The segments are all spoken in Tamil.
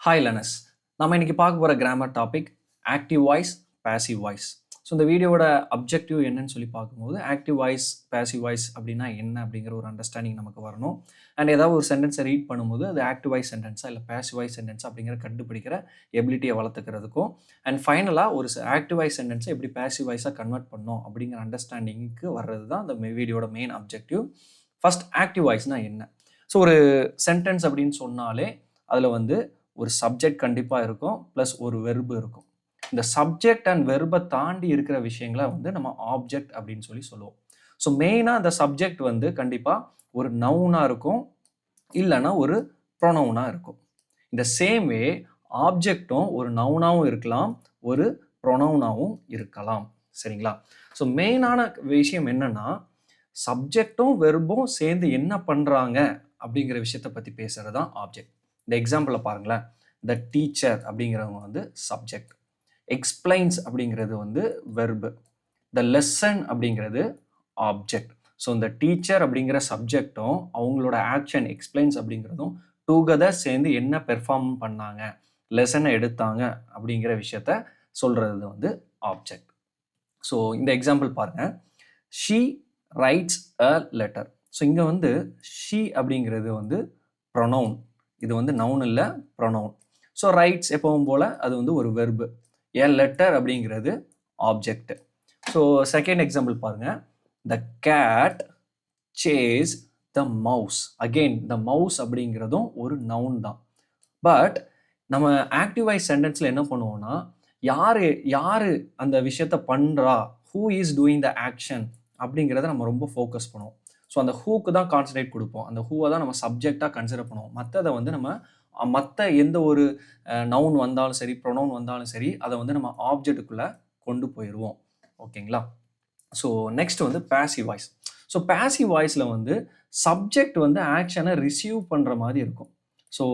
ஹாய் லர்னர்ஸ், நம்ம இன்னைக்கு பார்க்க போகிற grammar topic active voice, passive voice. So இந்த வீடியோட அப்ஜெக்டிவ் என்னன்னு சொல்லி பார்க்கும்போது ஆக்டிவ் வாய்ஸ், பேசிவ் வாய்ஸ் அப்படின்னா என்ன அப்படிங்கிற ஒரு அண்டர்ஸ்டாண்டிங் நமக்கு வரணும். அண்ட் ஏதாவது ஒரு சென்டென்ஸை ரீட் பண்ணும்போது அது ஆக்டிவ் வாய்ஸ் சென்டென்ஸா இல்லை பேசிவ் வாய்ஸ் சென்டென்ஸா அப்படிங்கிற கண்டுபிடிக்கிற எபிலிட்டியை வளர்த்துக்கிறதுக்கும் அண்ட் ஃபைனலாக ஒரு ஆக்டிவ் வாய்ஸ் சென்டென்ஸை எப்படி பேசிவ் வாய்ஸாக கன்வெர்ட் பண்ணணும் அப்படிங்கிற அண்டர்ஸ்டாண்டிங்க்கு வர்றது தான் இந்த வீடியோட மெயின் அப்ஜெக்டிவ். ஃபர்ஸ்ட் ஆக்டிவ் வாய்ஸ்னால் என்ன? ஸோ ஒரு சென்டென்ஸ் அப்படின்னு சொன்னாலே அதில் வந்து ஒரு சப்ஜெக்ட் கண்டிப்பாக இருக்கும், ப்ளஸ் ஒரு வெர்பு இருக்கும். இந்த சப்ஜெக்ட் அண்ட் வெர்பை தாண்டி இருக்கிற விஷயங்களை வந்து நம்ம ஆப்ஜெக்ட் அப்படின்னு சொல்லி சொல்லுவோம். ஸோ மெயினாக அந்த சப்ஜெக்ட் வந்து கண்டிப்பாக ஒரு நவுனாக இருக்கும், இல்லைன்னா ஒரு ப்ரொனவுனாக இருக்கும். இந்த சேம் வே ஆப்ஜெக்டும் ஒரு நவுனாகவும் இருக்கலாம், ஒரு ப்ரொனவுனாகவும் இருக்கலாம். சரிங்களா? ஸோ மெயினான விஷயம் என்னன்னா, சப்ஜெக்டும் வெர்பும் சேர்ந்து என்ன பண்ணுறாங்க அப்படிங்கிற விஷயத்தை பற்றி பேசுகிறது தான் ஆப்ஜெக்ட். இந்த எக்ஸாம்பிளில் பாருங்களேன், த டீச்சர் அப்படிங்கிறவங்க வந்து சப்ஜெக்ட், எக்ஸ்பிளைன்ஸ் அப்படிங்கிறது வந்து வெர்பு, த லெசன் அப்படிங்கிறது ஆப்ஜெக்ட். ஸோ இந்த டீச்சர் அப்படிங்கிற சப்ஜெக்டும் அவங்களோட ஆக்ஷன் எக்ஸ்பிளைன்ஸ் அப்படிங்கிறதும் டூகெதர் சேர்ந்து என்ன பெர்ஃபார்ம் பண்ணாங்க, லெசனை எடுத்தாங்க அப்படிங்கிற விஷயத்த சொல்கிறது வந்து ஆப்ஜெக்ட். ஸோ இந்த எக்ஸாம்பிள் பாருங்க, she writes a letter. So இங்கே வந்து ஷீ அப்படிங்கிறது வந்து ப்ரொனவுன், இது வந்து நவுன் இல்லை, ப்ரொனவுன். ஸோ ரைட்ஸ் எப்பவும் போல் அது வந்து ஒரு வெர்பு, ஏ லெட்டர் அப்படிங்கிறது ஆப்ஜெக்ட். ஸோ செகண்ட் எக்ஸாம்பிள் பாருங்க, the cat chase the mouse. Again the mouse அப்படிங்கிறதும் ஒரு நவுன் தான். பட் நம்ம ஆக்டிவ் வாய்ஸ் சென்டென்ஸில் என்ன பண்ணுவோம்னா, யாரு அந்த விஷயத்த பண்ணுறா, who is doing the action அப்படிங்கிறத நம்ம ரொம்ப ஃபோக்கஸ் பண்ணுவோம். ஸோ அந்த ஹூக்கு தான் கான்சன்ட்ரேட் கொடுப்போம், அந்த ஹூவை தான் நம்ம சப்ஜெக்டாக கன்சிடர் பண்ணுவோம். மற்றதை வந்து நம்ம மற்ற எந்த ஒரு நவுன் வந்தாலும் சரி, ப்ரொனவுன் வந்தாலும் சரி, அதை வந்து நம்ம ஆப்ஜெக்டுக்குள்ளே கொண்டு போயிடுவோம். ஓகேங்களா? ஸோ நெக்ஸ்ட் வந்து பேசிவ் வாய்ஸ். ஸோ பேசிவ் வாய்ஸில் வந்து சப்ஜெக்ட் வந்து ஆக்ஷனை ரிசீவ் பண்ணுற மாதிரி இருக்கும். ஸோ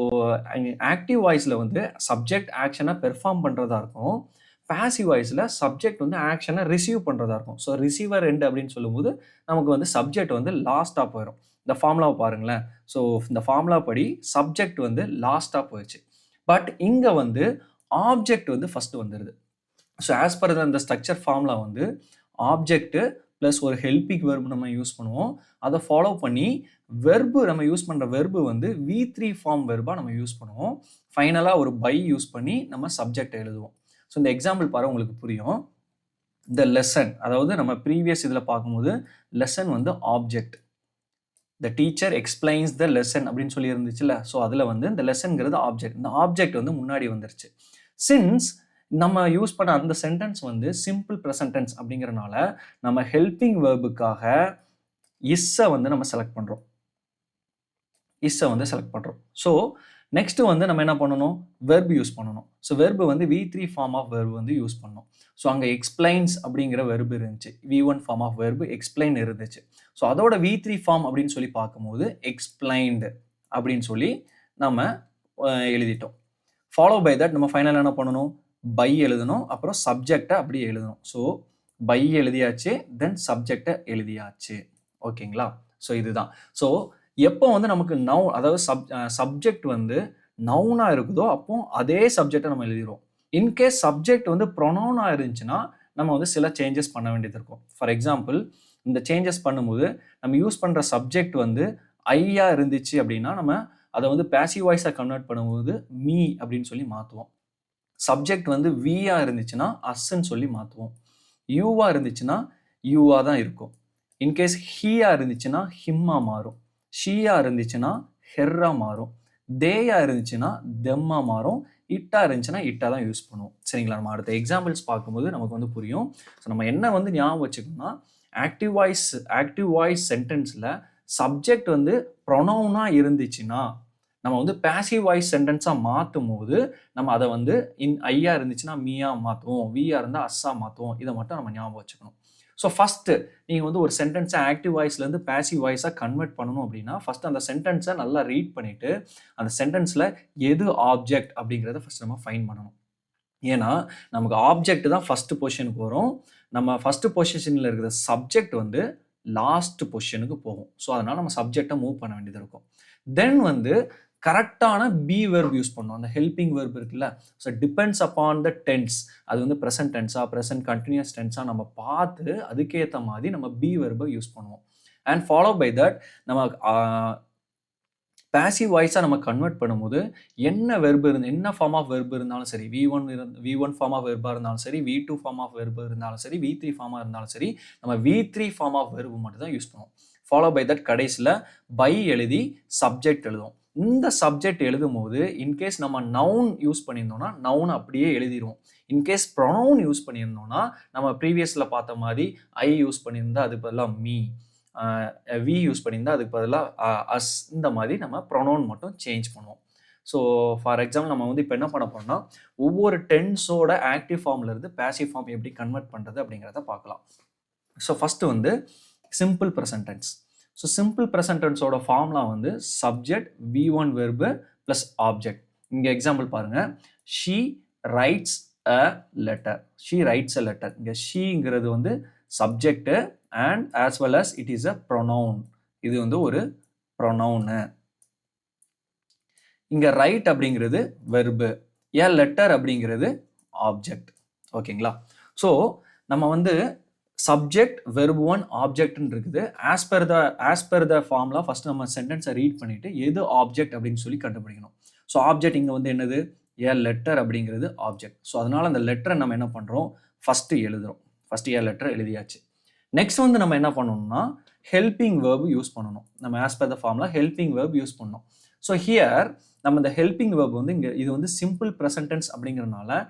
ஆக்டிவ் வாய்ஸில் வந்து சப்ஜெக்ட் ஆக்ஷனை பெர்ஃபார்ம் பண்ணுறதா இருக்கும், பேசிவ் வாய்ஸில் சப்ஜெக்ட் வந்து ஆக்ஷனை ரிசீவ் பண்ணுறதா இருக்கும். ஸோ ரிசீவர் எண்ட் அப்படின்னு சொல்லும்போது நமக்கு வந்து சப்ஜெக்ட் வந்து லாஸ்ட்டாக போயிடும். இந்த ஃபார்முலாவை பாருங்களேன். ஸோ இந்த ஃபார்முலா படி சப்ஜெக்ட் வந்து லாஸ்ட்டாக போயிடுச்சு. பட் இங்கே வந்து ஆப்ஜெக்ட் வந்து ஃபஸ்ட்டு வந்துடுது. ஸோ ஆஸ் பர் அந்த ஸ்ட்ரக்சர் ஃபார்முலா வந்து ஆப்ஜெக்ட்டு ப்ளஸ் ஒரு ஹெல்பிங் வெர்பு நம்ம யூஸ் பண்ணுவோம். அதை ஃபாலோ பண்ணி வெர்பு நம்ம யூஸ் பண்ணுற வெர்பு வந்து V3 ஃபார்ம் வெர்பாக நம்ம யூஸ் பண்ணுவோம். ஃபைனலாக ஒரு பை யூஸ் பண்ணி நம்ம சப்ஜெக்ட் எழுதுவோம். ஸோ இந்த எக்ஸாம்பிள் பாரு, உங்களுக்கு புரியும். த லெசன், அதாவது நம்ம ப்ரீவியஸ் இதில் பார்க்கும்போது லெசன் வந்து object, the teacher explains the lesson அப்படின்னு சொல்லி இருந்துச்சுல்ல. ஸோ அதில் வந்து இந்த லெசன்ங்கிறது ஆப்ஜெக்ட், இந்த ஆப்ஜெக்ட் வந்து முன்னாடி வந்துருச்சு. சின்ஸ் நம்ம யூஸ் பண்ண அந்த சென்டென்ஸ் வந்து சிம்பிள் ப்ரெசன்ட் டென்ஸ் அப்படிங்கிறனால நம்ம ஹெல்பிங் வெர்புக்காக இஸ்ஸை வந்து நம்ம செலக்ட் பண்ணுறோம், இஸ்ஸை வந்து செலக்ட் பண்ணுறோம். ஸோ நெக்ஸ்ட் வந்து நம்ம என்ன பண்ணணும், வெர்பு யூஸ் பண்ணணும். ஸோ வெர்பு வந்து V3 ஃபார்ம் ஆஃப் வெர்பு வந்து யூஸ் பண்ணணும். ஸோ அங்கே எக்ஸ்பிளைன்ஸ் அப்படிங்கிற வெர்பு இருந்துச்சு, V1 form of verb explain இருந்துச்சு. ஸோ அதோட V3 ஃபார்ம் அப்படின்னு சொல்லி பார்க்கும்போது எக்ஸ்பிளைன்டு அப்படின்னு சொல்லி நம்ம எழுதிட்டோம். ஃபாலோ பை தட் நம்ம ஃபைனல் என்ன பண்ணணும், பை எழுதணும், அப்புறம் சப்ஜெக்டை அப்படி எழுதணும். ஸோ பை எழுதியாச்சு, தென் சப்ஜெக்டை எழுதியாச்சு. ஓகேங்களா? ஸோ இதுதான். ஸோ எப்போ வந்து நமக்கு நவுன், அதாவது சப்ஜெக்ட் வந்து நவுனாக இருக்குதோ அப்போ அதே சப்ஜெக்டை நம்ம எழுதிடுவோம். இன்கேஸ் சப்ஜெக்ட் வந்து ப்ரொனவுனாக இருந்துச்சுன்னா நம்ம வந்து சில சேஞ்சஸ் பண்ண வேண்டியது இருக்கும். ஃபார் எக்ஸாம்பிள், இந்த சேஞ்சஸ் பண்ணும்போது நம்ம யூஸ் பண்ணுற சப்ஜெக்ட் வந்து ஐயா இருந்துச்சு அப்படின்னா நம்ம அதை வந்து பேசிவ் வாய்ஸாக கன்வெர்ட் பண்ணும்போது மீ அப்படின்னு சொல்லி மாற்றுவோம். சப்ஜெக்ட் வந்து வியா இருந்துச்சுன்னா அஸ்ன்னு சொல்லி மாற்றுவோம். யூவா இருந்துச்சுன்னா யூவா தான் இருக்கும். இன்கேஸ் ஹீயா இருந்துச்சுன்னா ஹிம்மா மாறும். ஷீயா இருந்துச்சுன்னா ஹெர்ரா மாறும். தேயா இருந்துச்சுன்னா தெம்மா மாறும். இட்டா இருந்துச்சுன்னா இட்டா தான் யூஸ் பண்ணுவோம். சரிங்களா? நம்ம அடுத்த எக்ஸாம்பிள்ஸ் பார்க்கும்போது நமக்கு வந்து புரியும். ஸோ நம்ம என்ன வந்து ஞாபகம் வச்சுக்கணும்னா, ஆக்டிவ் வாய்ஸ் சென்டென்ஸில் சப்ஜெக்ட் வந்து ப்ரொனவுனாக இருந்துச்சுன்னா நம்ம வந்து பேசிவ் வாய்ஸ் சென்டென்ஸாக மாற்றும் போது நம்ம அதை வந்து ஐயா இருந்துச்சுன்னா மீயா மாற்றுவோம், வியா இருந்தால் அஸ்ஸா மாற்றுவோம். இதை மட்டும் நம்ம ஞாபகம் வச்சுக்கணும். ஸோ ஃபஸ்ட்டு நீங்கள் வந்து ஒரு சென்டென்ஸை ஆக்டிவ் வாய்ஸ்லேருந்து பேசிவ் வாய்ஸாக கன்வெர்ட் பண்ணணும் அப்படின்னா ஃபஸ்ட்டு அந்த சென்டென்ஸை நல்லா ரீட் பண்ணிவிட்டு அந்த சென்டென்ஸில் எது ஆப்ஜெக்ட் அப்படிங்கிறத ஃபஸ்ட் நம்ம ஃபைண்ட் பண்ணணும். ஏன்னா நமக்கு ஆப்ஜெக்ட் தான் ஃபஸ்ட்டு பொசிஷனுக்கு வரும். நம்ம ஃபஸ்ட்டு பொசிஷனில் இருக்கிற சப்ஜெக்ட் வந்து லாஸ்ட் பொசிஷனுக்கு போகும். ஸோ அதனால் நம்ம சப்ஜெக்டை மூவ் பண்ண வேண்டியது இருக்கும். தென் வந்து கரெக்டான பி வெர்ப் யூஸ் பண்ணும். அந்த ஹெல்பிங் வெர்ப் இருக்குல்ல, so depends upon the tense. அது வந்து ப்ரெசன்ட் டென்ஸா, ப்ரெசன்ட் கண்டினியூஸ் டென்ஸா நம்ம பார்த்து அதுக்கேற்ற மாதிரி நம்ம பி வெர்பை யூஸ் பண்ணுவோம். அண்ட் ஃபாலோ பை தட் நம்ம பாசிவ் வாய்ஸாக நம்ம கன்வெர்ட் பண்ணும்போது என்ன வெர்பு என்ன ஃபார்ம் ஆஃப் வெர்பு இருந்தாலும் சரி, V1 ஃபார்ம் ஆஃப் வெர்பாக இருந்தாலும் சரி, V2 ஃபார்ம் ஆஃப் வெர்பு இருந்தாலும் சரி, V3 ஃபார்மாக இருந்தாலும் சரி, நம்ம V3 ஃபார்ம் ஆஃப் வெர்பு மட்டும் தான் யூஸ் பண்ணுவோம். ஃபாலோ பை தட் கடைசியில் பை எழுதி சப்ஜெக்ட் எழுதுவோம். இந்த சப்ஜெக்ட் எழுதும் போது இன்கேஸ் நம்ம நவுன் யூஸ் பண்ணியிருந்தோம்னா நவுன் அப்படியே எழுதிடுவோம். இன்கேஸ் ப்ரொனவுன் யூஸ் பண்ணியிருந்தோம்னா நம்ம ப்ரீவியஸில் பார்த்த மாதிரி ஐ யூஸ் பண்ணியிருந்தா அதுக்கு பதிலாக மீ, வி யூஸ் பண்ணியிருந்தா அதுக்கு பதிலாக அஸ், இந்த மாதிரி நம்ம ப்ரொனவுன் மட்டும் சேஞ்ச் பண்ணுவோம். ஸோ ஃபார் எக்ஸாம்பிள் நம்ம வந்து இப்போ என்ன பண்ண போறோம்னா ஒவ்வொரு டென்ஸோட ஆக்டிவ் ஃபார்ம்ல இருந்து பேசிவ் ஃபார்ம் எப்படி கன்வெர்ட் பண்ணுறது அப்படிங்கிறத பார்க்கலாம். ஸோ ஃபஸ்ட்டு வந்து simple present tense. So simple present டென்ஸோட ஃபார்ம்லா வந்து subject V1 verb plus object. இங்கே எக்ஸாம்பிள் பாருங்கள், she writes a letter. She writes a letter. இங்கே ஷீங்கிறது வந்து subject and as well as it is a pronoun. இது வந்து ஒரு pronoun. இங்க ரைட் அப்படிங்கிறது verb, a letter அப்படிங்கிறது object. ஓகேங்களா? ஸோ நம்ம வந்து சப்ஜெக்ட் verb 1 ஆப்ஜெக்ட்னு இருக்குது. as per the formula first நம்ம சென்டென்ஸை ரீட் பண்ணிட்டு எது ஆப்ஜெக்ட் அப்படின்னு சொல்லி கண்டுபிடிக்கணும். ஸோ ஆப்ஜெக்ட் இங்கே வந்து என்னது, a letter அப்படிங்கிறது ஆப்ஜெக்ட். ஸோ அதனால அந்த லெட்டரை நம்ம என்ன பண்ணுறோம், ஃபஸ்ட்டு எழுதுறோம். ஃபஸ்ட்டு a letter எழுதியாச்சு. நெக்ஸ்ட் வந்து நம்ம என்ன பண்ணணும்னா ஹெல்பிங் வேர்ப் யூஸ் பண்ணணும். நம்ம as per the formula helping verb use பண்ணணும். ஸோ ஹியர் நம்ம இந்த ஹெல்பிங் வேர்ப் வந்து இங்கே இது வந்து சிம்பிள் ப்ரெசன்ட் டென்ஸ் அப்படிங்கிறதுனால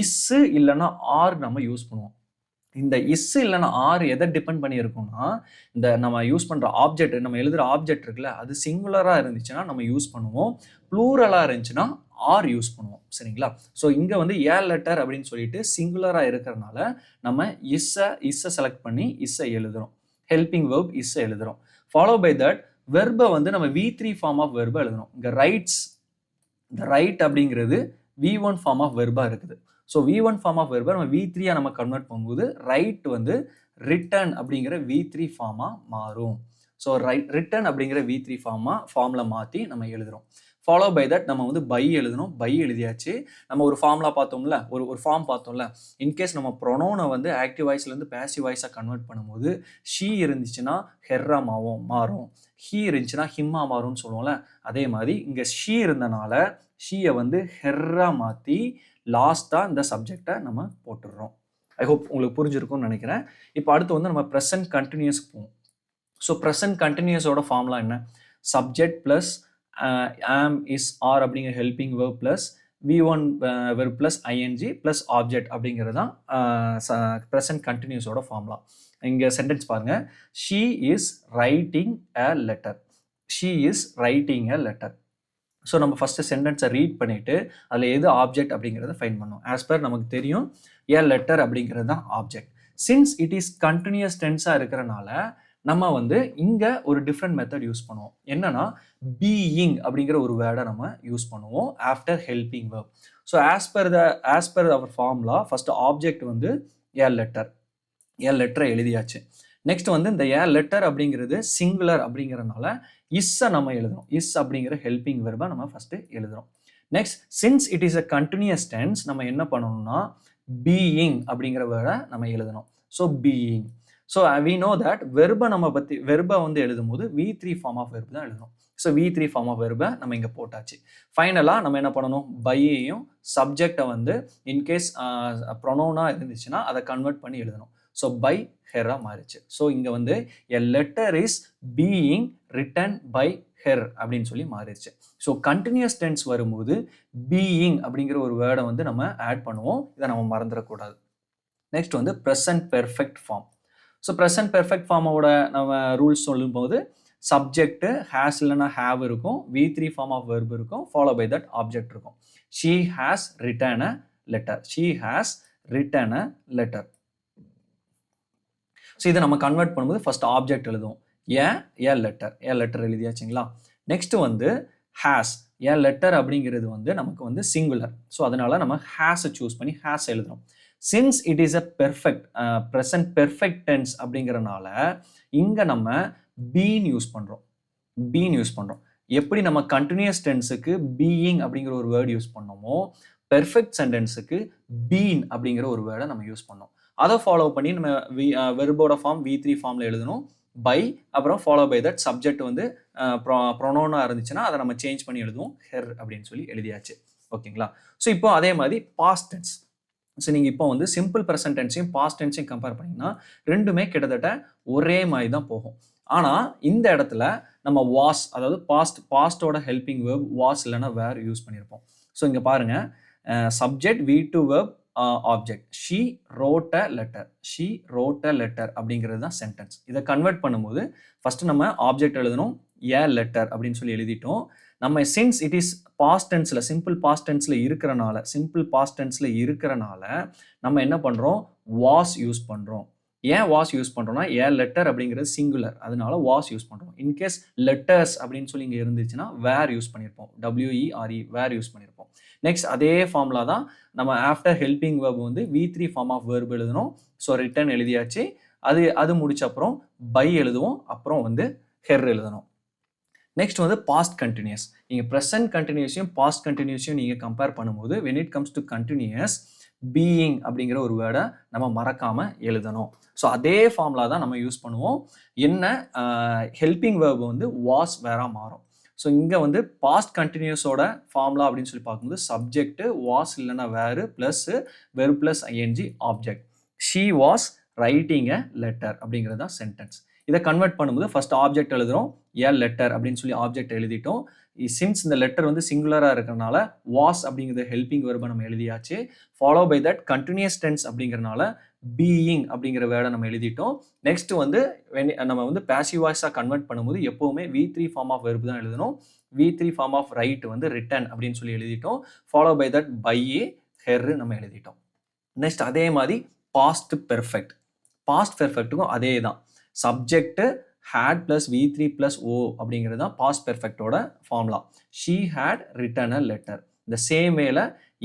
இஸ் இல்லைன்னா ஆர் நம்ம யூஸ் பண்ணுவோம். இந்த இஸ் இல்லைன்னா ஆர் எதை டிபெண்ட் பண்ணி இருக்கும்னா இந்த நம்ம யூஸ் பண்ணுற ஆப்ஜெக்ட், நம்ம எழுதுகிற ஆப்ஜெக்ட் இருக்குல்ல, அது சிங்குலராக இருந்துச்சுன்னா நம்ம யூஸ் பண்ணுவோம், ப்ளூரலாக இருந்துச்சுன்னா ஆர் யூஸ் பண்ணுவோம். சரிங்களா? ஸோ இங்கே வந்து ஏ லெட்டர் அப்படின்னு சொல்லிட்டு சிங்குலராக இருக்கிறதுனால நம்ம இஸ்ஸை செலக்ட் பண்ணி இஸ்ஸை எழுதுறோம். ஹெல்பிங் வேர்ப் இஸ்ஸை எழுதுறோம். ஃபாலோ பை தட் வெர்பை வந்து நம்ம V3 ஃபார்ம் ஆஃப் வெர்பை எழுதணும். இங்கே ரைட்ஸ், இந்த ரைட் அப்படிங்கிறது V1 ஃபார்ம் ஆஃப் வெர்பாக இருக்குது. ஸோ V1 ஃபார்ம் ஆஃப் வெர்பை நம்ம V3 நம்ம கன்வெர்ட் பண்ணும்போது ரைட் வந்து ரிட்டன் அப்படிங்கிற V3 ஃபார்மாக மாறும். ஸோ ரிட்டன் அப்படிங்கிற V3 ஃபார்மில் மாற்றி நம்ம எழுதுறோம். ஃபாலோ பை தட் நம்ம வந்து பை எழுதணும். பை எழுதியாச்சு. நம்ம ஒரு ஃபார்முலா பார்த்தோம்ல, ஒரு ஃபார்ம் பார்த்தோம்ல, இன்கேஸ் நம்ம ப்ரொனோனை வந்து ஆக்டிவ் வாய்ஸ்லேருந்து பேசிவ் வாய்ஸாக கன்வெர்ட் பண்ணும்போது ஷீ இருந்துச்சுன்னா ஹெர்ரா மாறும், ஹீ இருந்துச்சுன்னா ஹிம்மா மாறும்னு சொல்லுவோம்ல, அதே மாதிரி இங்கே ஷீ இருந்தனால ஷீயை வந்து ஹெர்ரா மாற்றி லாஸ்ட்டாக இந்த சப்ஜெக்டை நம்ம போட்டுடுறோம். ஐ ஹோப் உங்களுக்கு புரிஞ்சிருக்கும்னு நினைக்கிறேன். இப்போ அடுத்து வந்து நம்ம ப்ரெசன்ட் கண்டினியூஸ்க்கு போவோம். ஸோ ப்ரெசன்ட் கண்டினியூஸோட ஃபார்முலா என்ன, subject plus am is are அப்படிங்கிற helping verb plus V1 verb plus ING plus object அப்படிங்கிறது தான் ப்ரெசன்ட் கண்டினியூஸோட ஃபார்முலா. இங்கே சென்டென்ஸ் பாருங்கள், she is writing a letter. She is writing a letter. So நம்ம ஃபஸ்ட்டு சென்டென்ஸை ரீட் பண்ணிவிட்டு அதில் எது ஆப்ஜெக்ட் அப்படிங்கிறத ஃபைண்ட் பண்ணோம். ஆஸ் பர் நமக்கு தெரியும் ஏ லெட்டர் அப்படிங்கிறது தான் object. Since it is continuous டென்ஸாக இருக்கிறனால நம்ம வந்து இங்கே ஒரு டிஃப்ரெண்ட் மெத்தட் யூஸ் பண்ணுவோம். என்னன்னா பீயிங் அப்படிங்கிற ஒரு வேர்டை நம்ம யூஸ் பண்ணுவோம் after helping verb. So as per our formula first object வந்து ஏ லெட்டரை எழுதியாச்சு. நெக்ஸ்ட் வந்து இந்த ஏ லெட்டர் அப்படிங்கிறது சிங்குலர் அப்படிங்கிறதுனால இஸ்ஸை நம்ம எழுதுறோம். இஸ் அப்படிங்கிற ஹெல்பிங் வெர்பை நம்ம ஃபர்ஸ்ட் எழுதுறோம். Next since it is a continuous tense நம்ம என்ன பண்ணணும்னா பீயிங் அப்படிங்கிற வேர்டை நம்ம எழுதணும். So being. So we know that வெர்பை வந்து எழுதும் போது V3 ஃபார்ம் ஆஃப் வெர்ப் தான் எழுதணும். ஸோ V3 ஃபார்ம் ஆஃப் வெர்பை நம்ம இங்கே போட்டாச்சு. ஃபைனலாக நம்ம என்ன பண்ணணும், பையையும் சப்ஜெக்டை வந்து இன்கேஸ் ப்ரொனோனாக இருந்துச்சுன்னா அதை கன்வெர்ட் பண்ணி எழுதணும். ஸோ பை ஹெரா மாறிச்சு. ஸோ இங்கே வந்து a letter is being written by her அப்படின்னு சொல்லி மாறிடுச்சு. ஸோ கண்டினியூஸ் டென்ஸ் வரும்போது பீயிங் அப்படிங்கிற ஒரு வேர்டை வந்து நம்ம ஆட் பண்ணுவோம். இதை நம்ம மறந்துடக்கூடாது. நெக்ஸ்ட் வந்து present perfect form. So present perfect ஃபார்மோட நம்ம ரூல்ஸ் சொல்லும்போது சப்ஜெக்ட் ஹேஸ் இல்லைன்னா ஹேவ் இருக்கும், V3 ஃபார்ம் ஆஃப் வெர்ப் இருக்கும், ஃபாலோ பை தட் ஆப்ஜெக்ட் இருக்கும். She has written a letter. She has written a letter. So இதை நம்ம கன்வெர்ட் பண்ணும்போது ஃபர்ஸ்ட் ஆப்ஜெக்ட் எழுதுவோம். ஏ லெட்டர் எழுதியாச்சுங்களா. நெக்ஸ்ட் வந்து ஹேஸ். ஏ லெட்டர் அப்படிங்கிறது வந்து நமக்கு வந்து சிங்குலர். ஸோ அதனால நம்ம ஹேஸை சூஸ் பண்ணி ஹேஸ் எழுதுறோம். Since it is a perfect present perfect tense அப்படிங்கிறனால இங்கே நம்ம பீன் யூஸ் பண்ணுறோம். எப்படி நம்ம கண்டினியூஸ் டென்ஸுக்கு பீயிங் அப்படிங்கிற ஒரு வேர்டு யூஸ் பண்ணோமோ பெர்ஃபெக்ட் சென்டென்ஸுக்கு பீன் அப்படிங்கிற ஒரு வேர்டை நம்ம யூஸ் பண்ணோம். அதை ஃபாலோ பண்ணி நம்ம வெர்போட ஃபார்ம் V3 ஃபார்மில் எழுதணும். பை அப்புறம் ஃபாலோ பை தட் சப்ஜெக்ட் வந்து ப்ரொனோனா இருந்துச்சுன்னா அதை நம்ம சேஞ்ச் பண்ணி எழுதுவோம். ஹெர் அப்படின்னு சொல்லி எழுதியாச்சு. ஓகேங்களா? ஸோ இப்போ அதே மாதிரி பாஸ்ட் டென்ஸ். ஸோ நீங்கள் இப்போ வந்து சிம்பிள் ப்ரெசன்ட் டென்ஸையும் பாஸ்ட் டென்ஸையும் கம்பேர் பண்ணிங்கன்னா ரெண்டுமே கிட்டத்தட்ட ஒரே மாதிரி தான் போகும். ஆனால் இந்த இடத்துல நம்ம வாஸ், அதாவது பாஸ்டோட ஹெல்பிங் வேர்ப் வாஸ் இல்லைன்னா வேர் யூஸ் பண்ணியிருப்போம். ஸோ இங்கே பாருங்கள், subject V2 verb object. She road a letter. She road a letter அப்படிங்கிறது தான் சென்டென்ஸ். இதை கன்வெர்ட் பண்ணும்போது ஃபஸ்ட்டு நம்ம ஆப்ஜெக்ட் எழுதணும். ஏ லெட்டர் அப்படின்னு சொல்லி எழுதிட்டோம். நம்ம சின்ஸ் இட் இஸ் பாஸ்ட் டென்ஸில், சிம்பிள் பாஸ்ட் டென்ஸில் இருக்கிறனால நம்ம என்ன பண்ணுறோம், வாஸ் யூஸ் பண்ணுறோம். ஏன் வாஸ் யூஸ் பண்ணுறோம்னா ஏ லெட்டர் அப்படிங்கிறது சிங்குலர், அதனால வாஸ் யூஸ் பண்ணுறோம். இன்கேஸ் லெட்டர்ஸ் அப்படின்னு சொல்லி இங்கே இருந்துச்சுன்னா வேர் யூஸ் பண்ணியிருப்போம். WERE வேர் யூஸ் பண்ணியிருப்போம். நெக்ஸ்ட் அதே ஃபார்முலா தான் நம்ம ஆஃப்டர் ஹெல்பிங் வேர்ப் வந்து V3 ஃபார்ம் ஆஃப் வேர்ப் எழுதணும். ஸோ ரிட்டர்ன் எழுதியாச்சு. அது முடிச்ச அப்புறம் பை எழுதுவோம், அப்புறம் வந்து ஹெர் எழுதணும். நெக்ஸ்ட் வந்து பாஸ்ட் கண்டினியூஸ். நீங்கள் ப்ரெசன்ட் கண்டினியூஸையும் பாஸ்ட் கண்டினியூஸையும் நீங்கள் கம்பேர் பண்ணும்போது when it comes to continuous, being அப்படிங்கிற ஒரு வேர்டை நம்ம மறக்காமல் எழுதணும். ஸோ அதே ஃபார்முலா தான் நம்ம யூஸ் பண்ணுவோம். என்ன ஹெல்பிங் வேர்ப் வந்து வாஸ் வேறாக மாறும். ஸோ இங்கே வந்து பாஸ்ட் கண்டினியூஸோட ஃபார்முலா அப்படின்னு சொல்லி பார்க்கும்போது சப்ஜெக்ட் வாஸ் இல்லைன்னா were plus verb plus ING object. She was writing a letter அப்படிங்கிறது தான் சென்டென்ஸ். இதை கன்வெர்ட் பண்ணும்போது ஃபர்ஸ்ட் ஆப்ஜெக்ட் எழுதுகிறோம். ஏ லெட்டர் அப்படின்னு சொல்லி ஆப்ஜெக்ட் எழுதிட்டோம். சின்ஸ் இந்த லெட்டர் வந்து சிங்குலராக இருக்கிறனால வாஸ் அப்படிங்கிறது ஹெல்பிங் வேர்பை நம்ம எழுதியாச்சு. Follow by that continuous tense அப்படிங்கிறனால பீயிங் அப்படிங்கிற வேர்டை நம்ம எழுதிட்டோம். நெக்ஸ்ட் வந்து நம்ம வந்து பேசிவ் வாய்ஸாக கன்வெர்ட் பண்ணும்போது எப்போவுமே V3 ஃபார்ம் ஆஃப் வெர்ப் தான் எழுதணும். V3 ஃபார்ம் ஆஃப் ரைட் வந்து ரிட்டன் அப்படின்னு சொல்லி எழுதிட்டோம். Follow by that by her நம்ம எழுதிட்டோம். நெக்ஸ்ட் அதே மாதிரி பாஸ்ட் பெர்ஃபெக்ட். பாஸ்ட் பெர்ஃபெக்ட்டுக்கும் அதே தான். Subject had plus V3 plus O அப்படிங்கிறது தான் பாஸ்ட் பெர்ஃபெக்டோட formula. She had written a letter. இந்த சேம் வேல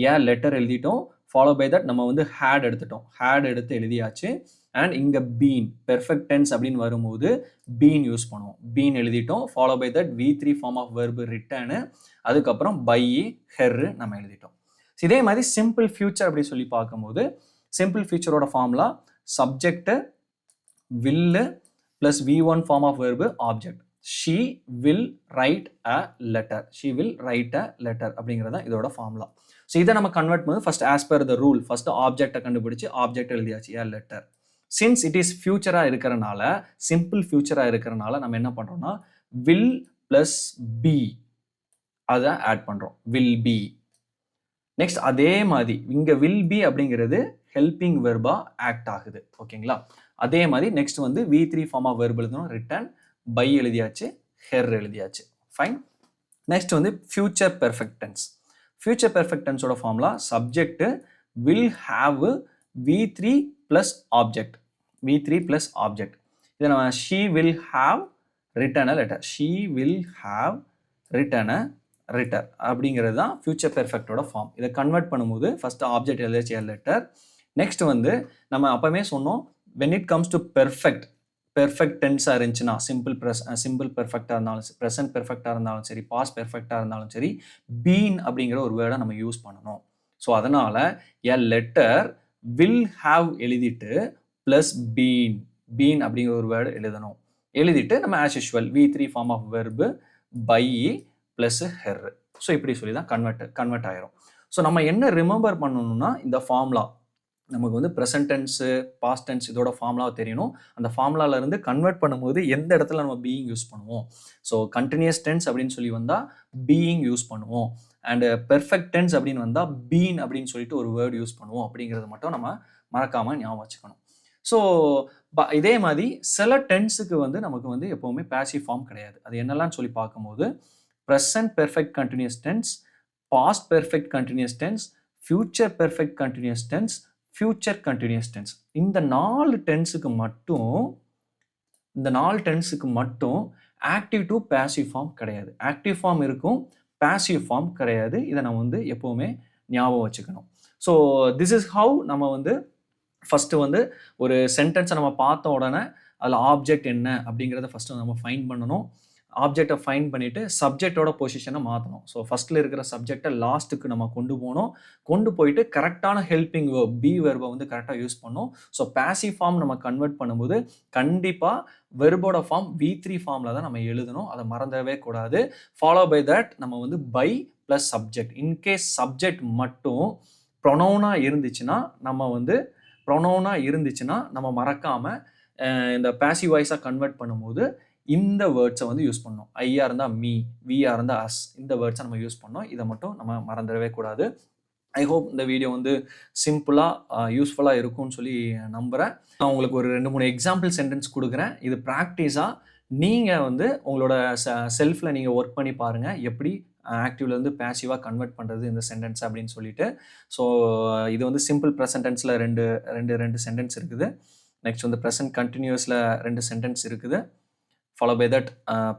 ஏ லெட்டர் எழுதிட்டோம். ஃபாலோ பை தட் நம்ம வந்து ஹேட் எடுத்துட்டோம். ஹேட் எடுத்து எழுதியாச்சு. அண்ட் இங்கே பீன் பெர்ஃபெக்ட் டென்ஸ் அப்படின்னு வரும்போது பீன் யூஸ் பண்ணுவோம். பீன் எழுதிட்டோம். Follow by that V3 form of verb written, அதுக்கப்புறம் பை ஹெர் நம்ம எழுதிட்டோம். இதே மாதிரி சிம்பிள் ஃபியூச்சர் அப்படி சொல்லி பார்க்கும்போது சிம்பிள் ஃபியூச்சரோட formula subject will plus V1 form of verb object. She will write a letter. She will write a letter அப்படிங்கிறது தான் இதோட ஃபார்முலா. ஸோ இதை நம்ம கன்வெர்ட் பண்ணி first as per the rule first ஆப்ஜெக்டை கண்டுபிடிச்சு ஆப்ஜெக்ட் எழுதியாச்சு a letter. Since it is ஃபியூச்சராக இருக்கிறனால, சிம்பிள் ஃபியூச்சராக இருக்கிறனால நம்ம என்ன பண்ணுறோம்னா வில் ப்ளஸ் பி அதை ஆட் பண்ணுறோம். Will be. நெக்ஸ்ட் அதே மாதிரி இங்கே வில் பி அப்படிங்கிறது ஹெல்பிங் வெர்பா ஆக்ட் ஆகுது. ஓகேங்களா? அதே மாதிரி நெக்ஸ்ட் வந்து V3 ஃபார்ம் ஆஃப் வெர்ப் எழுதணும். ரிட்டன் பை எழுதியாச்சு, ஹெர் எழுதியாச்சு. ஃபைன். நெக்ஸ்ட் வந்து future perfect tense. Future perfect டென்ஸோட formula subject will have V3 plus object. V3 plus object. இதை நம்ம she will have written a letter. She will have written a letter அப்படிங்கிறது தான் ஃபியூச்சர் பெர்ஃபெக்டோட ஃபார்ம். இதை கன்வெர்ட் பண்ணும்போது ஃபர்ஸ்ட் ஆப்ஜெக்ட் எழுதியாச்சு ஏ லெட்டர். நெக்ஸ்ட் வந்து நம்ம அப்பவே சொன்னோம் when it comes to perfect டென்ஸாக இருந்துச்சுன்னா சிம்பிள் பெர்ஃபெக்டாக இருந்தாலும் ப்ரெசன்ட் பெர்ஃபெக்டாக இருந்தாலும் சரி பாஸ்ட் பெர்ஃபெக்டாக இருந்தாலும் சரி பீன் அப்படிங்கிற ஒரு வேர்டை நம்ம யூஸ் பண்ணணும். ஸோ அதனால் எ லெட்டர் வில் ஹாவ் எழுதிட்டு ப்ளஸ் பீன் அப்படிங்கிற ஒரு வேர்டு எழுதணும். எழுதிட்டு நம்ம as usual V3 form of verb by plus her. So இப்படி சொல்லி தான் கன்வெர்ட் ஆயிரும். ஸோ நம்ம என்ன ரிமெம்பர் பண்ணணும்னா இந்த ஃபார்முலா நமக்கு வந்து ப்ரெசன்ட் டென்ஸு பாஸ்ட் டென்ஸ் இதோட ஃபார்முலாவை தெரியணும். அந்த ஃபார்முலாவிலேருந்து கன்வெர்ட் பண்ணும்போது எந்த இடத்துல நம்ம பீயிங் யூஸ் பண்ணுவோம். ஸோ கண்டினியூஸ் டென்ஸ் அப்படின்னு சொல்லி வந்தால் பீயிங் யூஸ் பண்ணுவோம். அண்டு பெர்ஃபெக்ட் டென்ஸ் அப்படின்னு வந்தால் பீன் அப்படின்னு சொல்லிட்டு ஒரு வேர்டு யூஸ் பண்ணுவோம். அப்படிங்கிறது மட்டும் நம்ம மறக்காமல் ஞாபகம் வச்சுக்கணும். ஸோ இதே மாதிரி சில டென்ஸுக்கு வந்து நமக்கு வந்து எப்போவுமே பேசிவ் ஃபார்ம் கிடையாது. அது என்னெல்லாம் சொல்லி பார்க்கும்போது present perfect continuous tense, past perfect continuous tense, future perfect continuous tense, future continuous tense. இந்த 4 டென்ஸுக்கு மட்டும் ஆக்டிவ் டு பேசிவ் ஃபார்ம் கிடையாது. ஆக்டிவ் ஃபார்ம் இருக்கும், பேசிவ் ஃபார்ம் கிடையாது. இதை நம்ம வந்து எப்போவுமே ஞாபகம் வச்சுக்கணும். ஸோ திஸ் இஸ் ஹவு நம்ம வந்து ஃபஸ்ட்டு வந்து ஒரு சென்டென்ஸை நம்ம பார்த்த உடனே அதில் ஆப்ஜெக்ட் என்ன அப்படிங்கிறத ஃபஸ்ட்டு நம்ம ஃபைண்ட் பண்ணணும். ஆப்ஜெக்டை ஃபைண்ட் பண்ணிவிட்டு சப்ஜெக்டோட பொசிஷனை மாற்றணும். ஸோ ஃபஸ்ட்டில் இருக்கிற சப்ஜெக்டை லாஸ்ட்டுக்கு நம்ம கொண்டு போகணும். கொண்டு போயிட்டு கரெக்டான ஹெல்பிங் வேர்ப் பி வெர்பை வந்து கரெக்டாக யூஸ் பண்ணணும். ஸோ பேசிவ் ஃபார்ம் நம்ம கன்வெர்ட் பண்ணும்போது கண்டிப்பாக வெர்போட ஃபார்ம் V3 ஃபார்மில் தான் நம்ம எழுதணும். அதை மறந்துடவே கூடாது. ஃபாலோ பை தட் நம்ம வந்து by plus subject. In case subject மட்டும் ப்ரொனவுனாக இருந்துச்சுன்னா நம்ம மறக்காமல் இந்த பேசிவ் வாய்ஸாக கன்வெர்ட் பண்ணும்போது இந்த வேர்ட்ஸை வந்து யூஸ் பண்ணணும். ஐயா இருந்தால் மீ, வியா இருந்தால் அஸ், இந்த வேர்ட்ஸை நம்ம யூஸ் பண்ணோம். இதை மட்டும் நம்ம மறந்துடவே கூடாது. ஐ ஹோப் இந்த வீடியோ வந்து சிம்பிளாக யூஸ்ஃபுல்லாக இருக்கும்னு சொல்லி நம்புகிறேன். நான் உங்களுக்கு ஒரு 2-3 எக்ஸாம்பிள் சென்டென்ஸ் கொடுக்குறேன். இது ப்ராக்டிஸாக நீங்கள் வந்து உங்களோட செல்ஃபில் நீங்கள் ஒர்க் பண்ணி பாருங்கள், எப்படி ஆக்டிவ்லேருந்து பேசிவாக கன்வெர்ட் பண்ணுறது இந்த சென்டென்ஸ் அப்படின்னு சொல்லிட்டு. ஸோ இது வந்து சிம்பிள் ப்ரெசன்ட் டென்ஸில் ரெண்டு சென்டென்ஸ் இருக்குது. நெக்ஸ்ட் வந்து ப்ரெசன்ட் கண்டினியூஸில் 2 சென்டென்ஸ் இருக்குது. ஃபாலோ பை தட்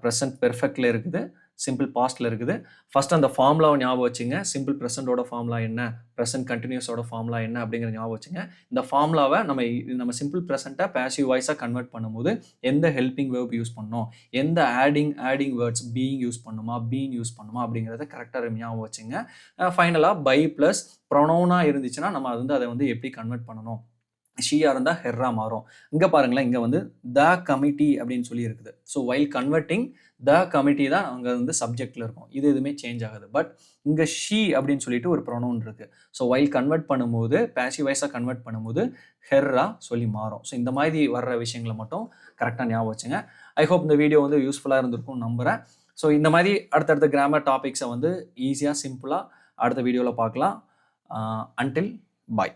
ப்ரெசன்ட் பெர்ஃபெக்டில் இருக்குது, சிம்பிள் பாஸ்டில் இருக்குது. ஃபஸ்ட் அந்த ஃபார்முலாவை ஞாபகம் வச்சுங்க. சிம்பிள் ப்ரெசென்ட்டோட ஃபார்முலா என்ன, ப்ரெசென்ட் கண்டினியூஸோட ஃபார்முலா என்ன அப்படிங்கிற ஞாபகம் வச்சுங்க. இந்த ஃபார்முலாவை நம்ம சிம்பிள் ப்ரெசென்ட்டை பேசிவ் வாய்ஸாக கன்வெர்ட் பண்ணும்போது எந்த ஹெல்பிங் வேர்ப் யூஸ் பண்ணணும், எந்த ஆடிங் வேர்ட்ஸ் பீயிங் யூஸ் பண்ணுமா, பீயிங் யூஸ் பண்ணுமா அப்படிங்கிறத கரெக்டாக ஞாபகம் வச்சுங்க. ஃபைனலாக பை ப்ளஸ் ப்ரொனவுனாக இருந்துச்சுன்னா நம்ம அதை வந்து எப்படி கன்வெர்ட் பண்ணணும். ஷீயாக இருந்தால் ஹெர்ரா மாறும். இங்கே பாருங்களேன், இங்கே வந்து த கமிட்டி அப்படின்னு சொல்லி இருக்குது. So while converting the committee தான் அங்கே வந்து சப்ஜெக்டில் இருக்கும். இது எதுவுமே சேஞ்ச் ஆகுது. பட் இங்கே ஷீ அப்படின்னு சொல்லிட்டு ஒரு ப்ரொனவுன் இருக்குது. ஸோ வைல் கன்வெர்ட் பண்ணும்போது பேசிவ் வாய்ஸாக கன்வெர்ட் பண்ணும்போது ஹெர்ரா சொல்லி மாறும். ஸோ இந்த மாதிரி வர்ற விஷயங்களை மட்டும் கரெக்டாக ஞாபகம் வச்சுங்க. ஐ ஹோப் இந்த வீடியோ வந்து யூஸ்ஃபுல்லாக இருந்திருக்கும்னு நம்புகிறேன். ஸோ இந்த மாதிரி அடுத்தடுத்த கிராமர் டாபிக்ஸை வந்து ஈஸியாக சிம்பிளாக அடுத்த வீடியோவில் பார்க்கலாம். அன்டில் பாய்.